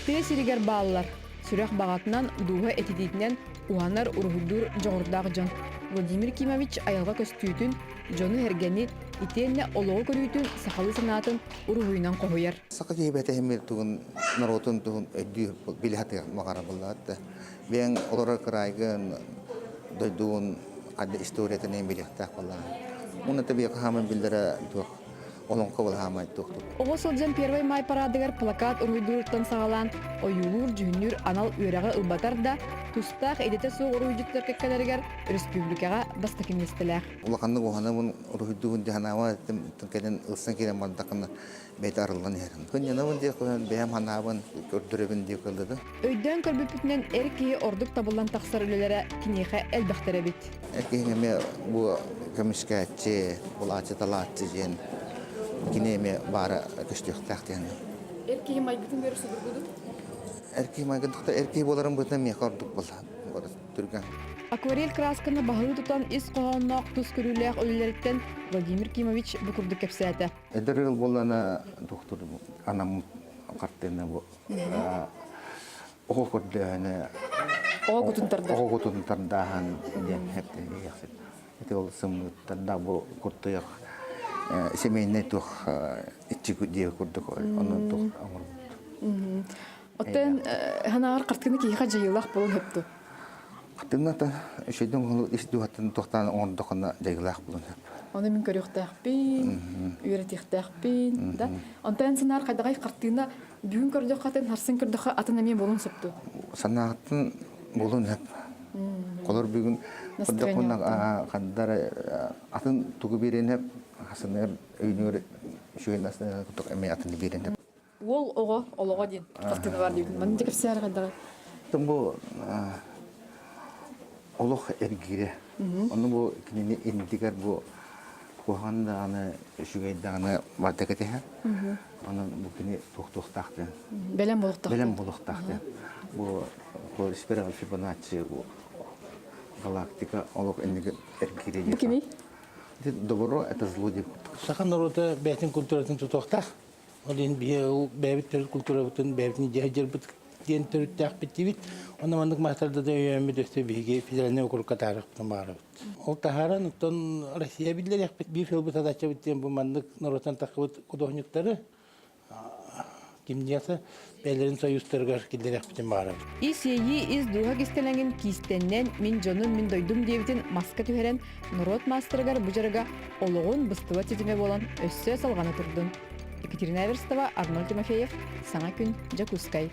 Тээ сиригер баалар. Сүрэх бағатынан дуға этидитинен уанар урухудур жоғырдағы жон. Владимир Кимович аялға көстүйтін жону хергени итенне олығы көрүйтін сақалы санатын урухуйнан қоғыяр. Сақы кейбәті әмір тұғын наротын тұғын өйді біліхаты мағара болады. Бен олары қырайғын дойдуын ады историятын әм біліхтақ болады. Оны табиғ хамын білдірі тұқ. Олон кабыл хамай тукту. Ого солжан 1 май парадыгар плакат уруйдуруттан сагалан, оюлур жүнүр анал үйрәгә ылбатар да тустак эдете суу уруйдуттар кеккелергер республикага бастакинестелер. Улаканны гоханабын уруйдуун диханава тенкеден ылсын келен бардакны бет арылган ерин. Көннәнәвен дия көн бәям ханабын көрдүрөбүн дия кылды. Өйдөн көрбүпүтнен эркие ордук табылган таксар үлелере кинеге элбәхтере бит. Экеме бу камишкачы, булачы талачы жен. Кинеме бара көстөктәктен. Эркие майгытын берү сүбүргүдү. Эркие майгытыкта эркие боларын бүтән мекардык була. Бара түргән. Акварель красканы баһы тутан ис коһоннак тус көрүләк үлелерден Владимир Кимович букурды кепсәтә. Эдерил болана доктор анам картена бу. Ого көрдәне. Ого гутунтарда. Ого гутунтардахан ден хепте яхсып. Это ол сымыттарда бу куртыяк семейный тух ичигү дие курдук. Оны тух амыр. Оттен ханаар картыны кийга жыйлак болун хепту. Картыната шөйдөн истуаттын тохтан ондокна жыйлак болун хеп. Оны мен көрөктәкпин, үйрәтектәкпин, да. Онтан санаар кайдагай картына бүгүн көрдөх катын харсын көрдөх атына мен болун сыпту. Санаатын болун хеп. Колор бүгүн курдукна кандара атын тугу берен хеп. Хасанер үйнөр шөйнасына кутук эме атын берен хеп. Ол ого дин картына бар дейм. Мен дикеп сәр кайдагай. Тумбу олох эргире. Оны бу кинени индигер бу коханда аны шүгәйдәне ватакете ха. Аны бу кини тохтохтакты. Белем болуктак. Белем болуктакты. Бу спираль Фибоначчи галактика олох индигер эргире. Бу кими? Добро это злодей. Сахан народа бәтин культуратын тутоқтақ. Олен бәбит төр культура бутын бәбитин жер бут ден төрттәк битбит. Оны мандык мастарда да өйөмө дөстө биге федеральный округка тарых барып. Ол тахаран тон Россия бидлер би фил бутадача биттен бу мандык народтан такыбыт кудохнюктары кимдиясы бәлерин союзтарга килдерек битен барып. Ис дуга кистеленген кистеннен мин жонун мин дойдум дебитин маска түһәрен народ мастергар бужарга ологун быстыва тетиме болан өссө салгана турдун. Екатерина Верстова, Арнольд Тимофеев, Саңа күн, Жакускай.